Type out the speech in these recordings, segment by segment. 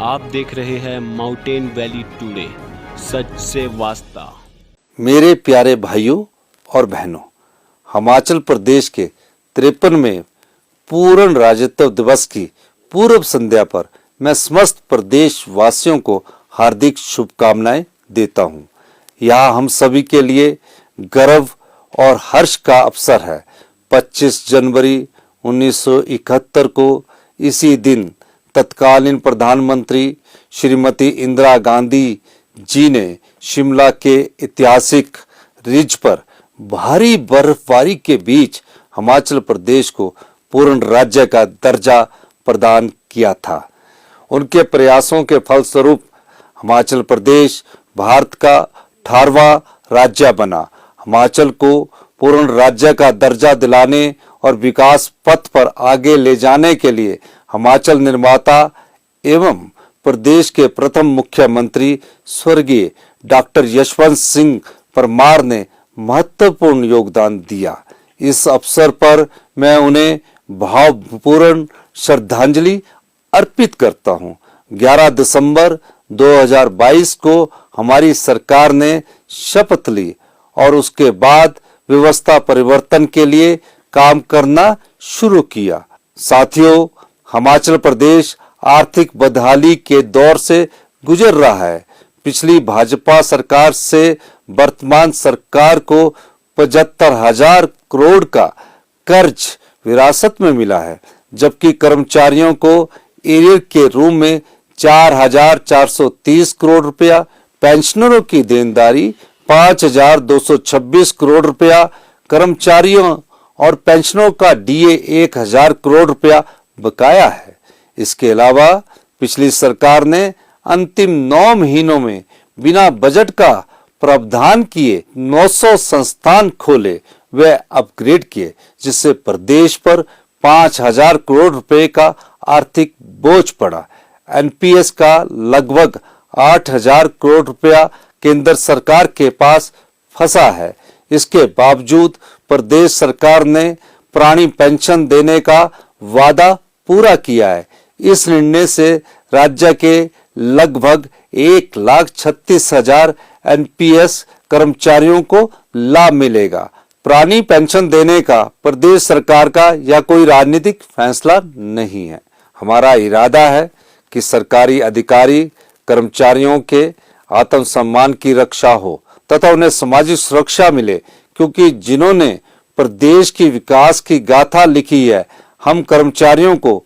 आप देख रहे हैं माउंटेन वैली टुडे, सच से वास्ता। मेरे प्यारे भाइयों और बहनों, हिमाचल प्रदेश के 53वें पूर्ण राज्यत्व दिवस की पूर्व संध्या पर मैं समस्त प्रदेश वासियों को हार्दिक शुभकामनाएं देता हूं। यह हम सभी के लिए गर्व और हर्ष का अवसर है। 25 जनवरी 1971 को इसी दिन तत्कालीन प्रधानमंत्री श्रीमती इंदिरा गांधी जी ने शिमला के ऐतिहासिक रिज पर भारी बर्फबारी के बीच हिमाचल प्रदेश को पूर्ण राज्य का दर्जा प्रदान किया था। उनके प्रयासों के फलस्वरूप हिमाचल प्रदेश भारत का 18वां राज्य बना। हिमाचल को पूर्ण राज्य का दर्जा दिलाने और विकास पथ पर आगे ले जाने के लिए हिमाचल निर्माता एवं प्रदेश के प्रथम मुख्यमंत्री स्वर्गीय डॉक्टर यशवंत सिंह परमार ने महत्वपूर्ण योगदान दिया। इस अवसर पर मैं उन्हें भावपूर्ण श्रद्धांजलि अर्पित करता हूं। 11 दिसंबर 2022 को हमारी सरकार ने शपथ ली और उसके बाद व्यवस्था परिवर्तन के लिए काम करना शुरू किया। साथियों, हिमाचल प्रदेश आर्थिक बदहाली के दौर से गुजर रहा है। पिछली भाजपा सरकार से वर्तमान सरकार को 75,000 करोड़ का कर्ज विरासत में मिला है, जबकि कर्मचारियों को एरियर के रूप में 4,430 करोड़ रुपया, पेंशनरों की देनदारी 5,226 करोड़ रुपया, कर्मचारियों और पेंशनरों का डीए 1,000 करोड़ रुपया बकाया है। इसके अलावा पिछली सरकार ने अंतिम 9 महीनों में बिना बजट का प्रावधान किए 900 संस्थान खोले व अपग्रेड किए, जिससे प्रदेश पर 5,000 करोड़ रुपए का आर्थिक बोझ पड़ा। एनपीएस का लगभग 8,000 करोड़ रुपया केंद्र सरकार के पास फंसा है। इसके बावजूद प्रदेश सरकार ने पुरानी पेंशन देने का वादा पूरा किया है। इस निर्णय से राज्य के लगभग 1,36,000 एनपीएस कर्मचारियों को लाभ मिलेगा। पुरानी पेंशन देने का प्रदेश सरकार का या कोई राजनीतिक फैसला नहीं है। हमारा इरादा है कि सरकारी अधिकारी कर्मचारियों के आत्मसम्मान की रक्षा हो तथा उन्हें सामाजिक सुरक्षा मिले, क्योंकि जिन्होंने प्रदेश की विकास की गाथा लिखी है, हम कर्मचारियों को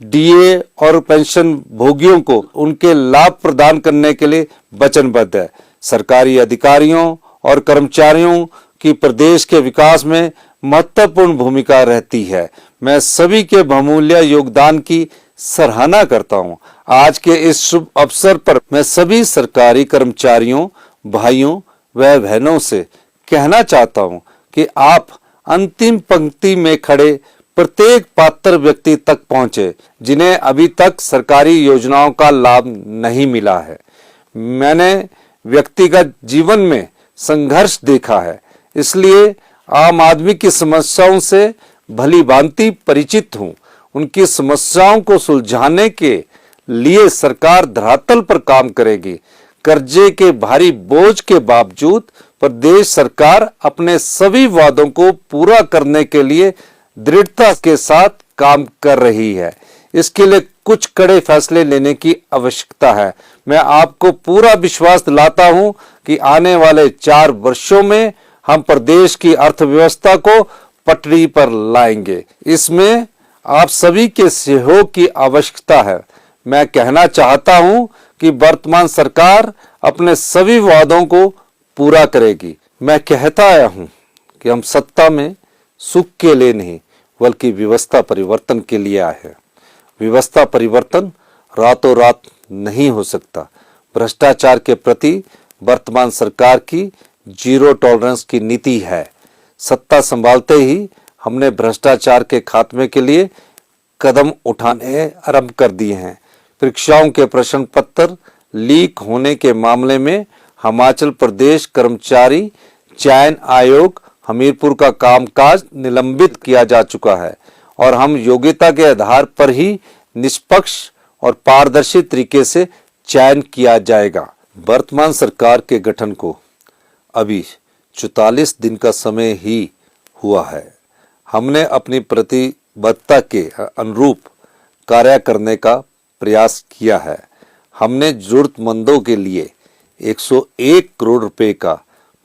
डीए और पेंशन भोगियों को उनके लाभ प्रदान करने के लिए वचनबद्ध है। सरकारी अधिकारियों और कर्मचारियों की प्रदेश के विकास में महत्वपूर्ण भूमिका रहती है। मैं सभी के बहुमूल्य योगदान की सराहना करता हूं। आज के इस शुभ अवसर पर मैं सभी सरकारी कर्मचारियों, भाइयों व बहनों से कहना चाहता हूं कि आप अंतिम पंक्ति में खड़े प्रत्येक पात्र व्यक्ति तक पहुंचे जिन्हें अभी तक सरकारी योजनाओं का लाभ नहीं मिला है। मैंने व्यक्तिगत जीवन में संघर्ष देखा है, इसलिए आम आदमी की समस्याओं से भली भांति परिचित हूं। उनकी समस्याओं को सुलझाने के लिए सरकार धरातल पर काम करेगी। कर्जे के भारी बोझ के बावजूद प्रदेश सरकार अपने सभी वादों को पूरा करने के लिए दृढ़ता के साथ काम कर रही है। इसके लिए कुछ कड़े फैसले लेने की आवश्यकता है। मैं आपको पूरा विश्वास दिलाता हूं कि आने वाले 4 वर्षों में हम प्रदेश की अर्थव्यवस्था को पटरी पर लाएंगे। इसमें आप सभी के सहयोग की आवश्यकता है। मैं कहना चाहता हूं कि वर्तमान सरकार अपने सभी वादों को पूरा करेगी। मैं कहता आया हूं कि हम सत्ता में सुख के लिए नहीं बल्कि व्यवस्था परिवर्तन के लिए आए हैं। व्यवस्था परिवर्तन रातों रात नहीं हो सकता। भ्रष्टाचार के प्रति वर्तमान सरकार की जीरो टॉलरेंस की नीति है। सत्ता संभालते ही हमने भ्रष्टाचार के खात्मे के लिए कदम उठाने आरंभ कर दिए हैं। परीक्षाओं के प्रश्न पत्र लीक होने के मामले में हिमाचल प्रदेश कर्मचारी चयन आयोग हमीरपुर का कामकाज निलंबित किया जा चुका है और हम योग्यता के आधार पर ही निष्पक्ष और पारदर्शी तरीके से चयन किया जाएगा। वर्तमान सरकार के गठन को अभी 44 दिन का समय ही हुआ है। हमने अपनी प्रतिबद्धता के अनुरूप कार्य करने का प्रयास किया है। हमने जरूरतमंदों के लिए 101 करोड़ रुपए का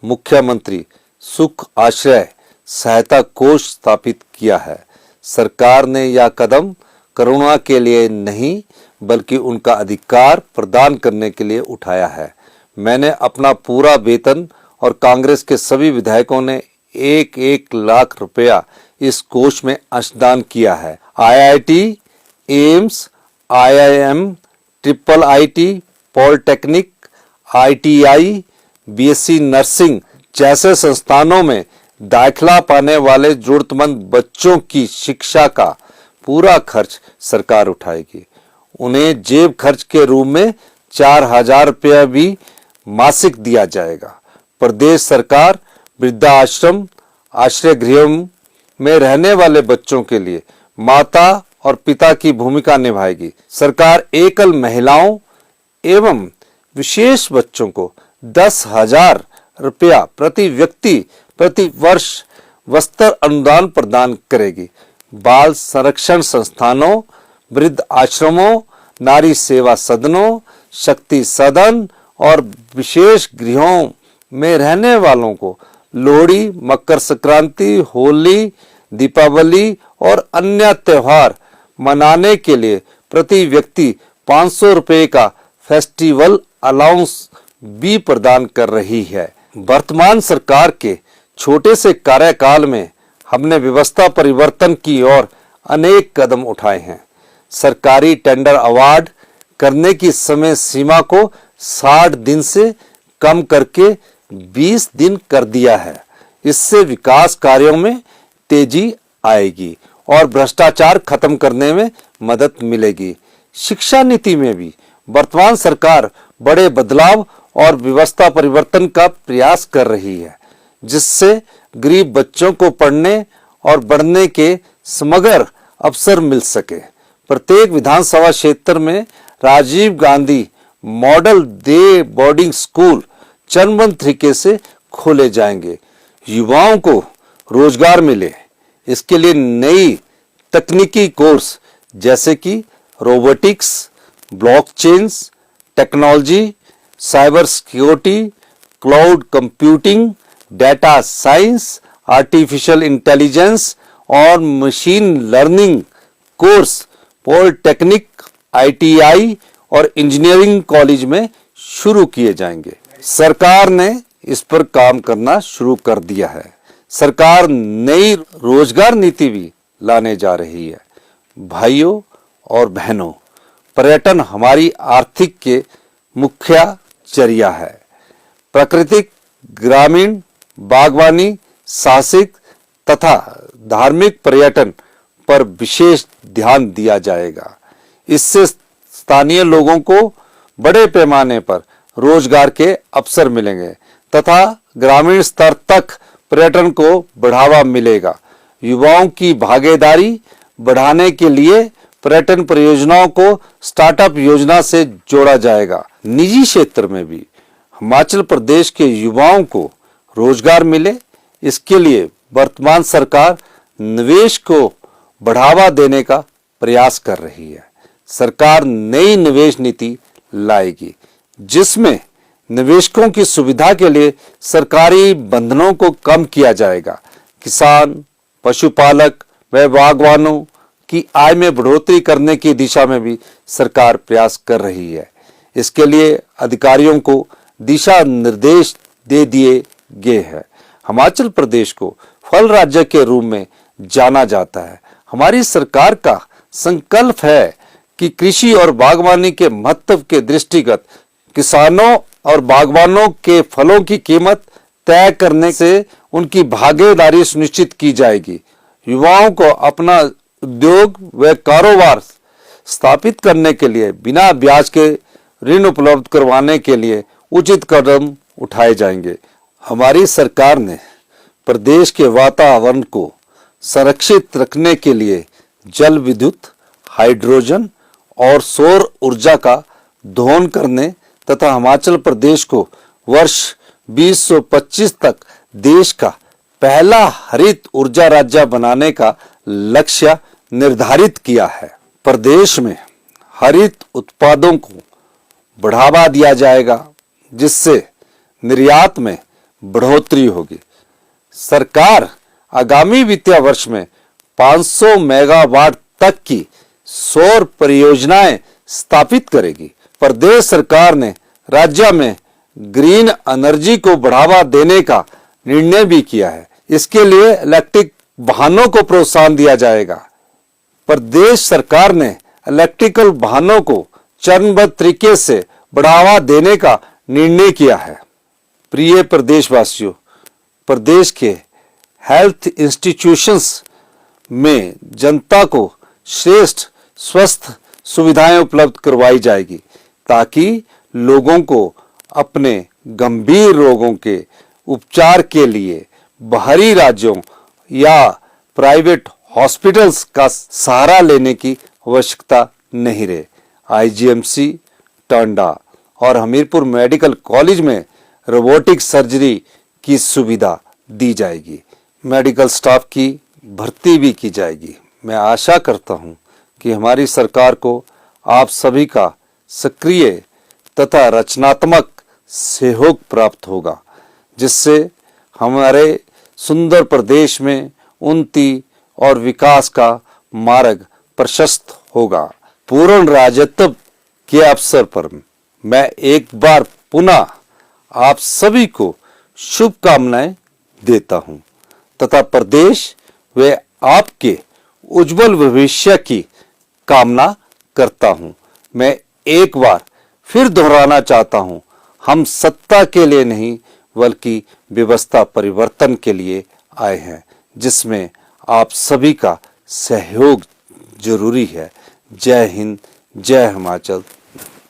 मुख्यमंत्री सुख आश्रय सहायता कोष स्थापित किया है। सरकार ने यह कदम करुणा के लिए नहीं बल्कि उनका अधिकार प्रदान करने के लिए उठाया है। मैंने अपना पूरा वेतन और कांग्रेस के सभी विधायकों ने 1-1 लाख रुपया इस कोष में अंशदान किया है। IIT, AIIMS, IIM, IIIT, polytechnic, ITI, BSc nursing जैसे संस्थानों में दाखिला पाने वाले जरूरतमंद बच्चों की शिक्षा का पूरा खर्च सरकार उठाएगी। उन्हें जेब खर्च के रूप में 4,000 रुपया भी मासिक दिया जाएगा। प्रदेश सरकार वृद्धाश्रम, आश्रय गृह में रहने वाले बच्चों के लिए माता और पिता की भूमिका निभाएगी। सरकार एकल महिलाओं एवं विशेष बच्चों को 10,000 रुपया प्रति व्यक्ति प्रति वर्ष वस्त्र अनुदान प्रदान करेगी। बाल संरक्षण संस्थानों, वृद्ध आश्रमों, नारी सेवा सदनों, शक्ति सदन और विशेष गृहों में रहने वालों को लोहड़ी, मकर संक्रांति, होली, दीपावली और अन्य त्योहार मनाने के लिए प्रति व्यक्ति 500 रुपये का फेस्टिवल अलाउंस भी प्रदान कर रही है। वर्तमान सरकार के छोटे से कार्यकाल में हमने व्यवस्था परिवर्तन की ओर अनेक कदम उठाए हैं। सरकारी टेंडर अवार्ड करने की समय सीमा को 60 दिन से कम करके 20 दिन कर दिया है। इससे विकास कार्यों में तेजी आएगी और भ्रष्टाचार खत्म करने में मदद मिलेगी। शिक्षा नीति में भी वर्तमान सरकार बड़े बदलाव और व्यवस्था परिवर्तन का प्रयास कर रही है, जिससे गरीब बच्चों को पढ़ने और बढ़ने के समग्र अवसर मिल सके। प्रत्येक विधानसभा क्षेत्र में Rajiv Gandhi model day boarding school चरणबद्ध तरीके से खोले जाएंगे। युवाओं को रोजगार मिले, इसके लिए नई तकनीकी कोर्स जैसे कि robotics, blockchain technology, cyber security, cloud computing, data science, artificial intelligence और machine learning course polytechnic, ITI और इंजीनियरिंग कॉलेज में शुरू किए जाएंगे। सरकार ने इस पर काम करना शुरू कर दिया है। सरकार नई रोजगार नीति भी लाने जा रही है। भाइयों और बहनों, पर्यटन हमारी आर्थिक के मुख्य जरिया है। प्राकृतिक, ग्रामीण, बागवानी, साहसिक तथा धार्मिक पर्यटन पर विशेष ध्यान दिया जाएगा। इससे स्थानीय लोगों को बड़े पैमाने पर रोजगार के अवसर मिलेंगे तथा ग्रामीण स्तर तक पर्यटन को बढ़ावा मिलेगा। युवाओं की भागीदारी बढ़ाने के लिए पर्यटन परियोजनाओं को स्टार्टअप योजना से जोड़ा जाएगा। निजी क्षेत्र में भी हिमाचल प्रदेश के युवाओं को रोजगार मिले, इसके लिए वर्तमान सरकार निवेश को बढ़ावा देने का प्रयास कर रही है। सरकार नई निवेश नीति लाएगी, जिसमें निवेशकों की सुविधा के लिए सरकारी बंधनों को कम किया जाएगा। किसान, पशुपालक व बागवानों की आय में बढ़ोतरी करने की दिशा में भी सरकार प्रयास कर रही है। इसके लिए अधिकारियों को दिशा निर्देश दे दिए गए हैं। हिमाचल प्रदेश को फल राज्य के रूप में जाना जाता है। हमारी सरकार का संकल्प है कि कृषि और बागवानी के महत्व के दृष्टिगत किसानों और बागवानों के फलों की कीमत तय करने से उनकी भागीदारी सुनिश्चित की जाएगी। युवाओं को अपना उद्योग व कारोबार स्थापित करने के लिए बिना ब्याज के ऋण उपलब्ध करवाने के लिए उचित कदम उठाए जाएंगे। हमारी सरकार ने प्रदेश के वातावरण को संरक्षित रखने के लिए जल विद्युत, हाइड्रोजन और सौर ऊर्जा का दोहन करने तथा हिमाचल प्रदेश को वर्ष 2025 तक देश का पहला हरित ऊर्जा राज्य बनाने का लक्ष्य निर्धारित किया है। प्रदेश में हरित उत्पादों को बढ़ावा दिया जाएगा, जिससे निर्यात में बढ़ोतरी होगी। सरकार आगामी वित्तीय वर्ष में 500 मेगावाट तक की सौर परियोजनाएं स्थापित करेगी। प्रदेश सरकार ने राज्य में ग्रीन एनर्जी को बढ़ावा देने का निर्णय भी किया है। इसके लिए इलेक्ट्रिक वाहनों को प्रोत्साहन दिया जाएगा। प्रदेश सरकार ने इलेक्ट्रिकल वाहनों को चरणबद्ध तरीके से बढ़ावा देने का निर्णय किया है। प्रिय प्रदेशवासियों, प्रदेश के हेल्थ इंस्टीट्यूशंस में जनता को श्रेष्ठ स्वास्थ्य सुविधाएं उपलब्ध करवाई जाएगी, ताकि लोगों को अपने गंभीर रोगों के उपचार के लिए बाहरी राज्यों या प्राइवेट हॉस्पिटल्स का सहारा लेने की आवश्यकता नहीं रहे। आईजीएमसी, टांडा और हमीरपुर मेडिकल कॉलेज में रोबोटिक सर्जरी की सुविधा दी जाएगी। मेडिकल स्टाफ की भर्ती भी की जाएगी। मैं आशा करता हूं कि हमारी सरकार को आप सभी का सक्रिय तथा रचनात्मक सहयोग प्राप्त होगा, जिससे हमारे सुंदर प्रदेश में उन्नति और विकास का मार्ग प्रशस्त होगा। पूर्ण राज्यत्व के अवसर पर मैं एक बार पुनः आप सभी को शुभकामनाएं देता हूं तथा प्रदेश व आपके उज्जवल भविष्य की कामना करता हूं। मैं एक बार फिर दोहराना चाहता हूं, हम सत्ता के लिए नहीं बल्कि व्यवस्था परिवर्तन के लिए आए हैं, जिसमें आप सभी का सहयोग जरूरी है। जय हिंद, जय हिमाचल,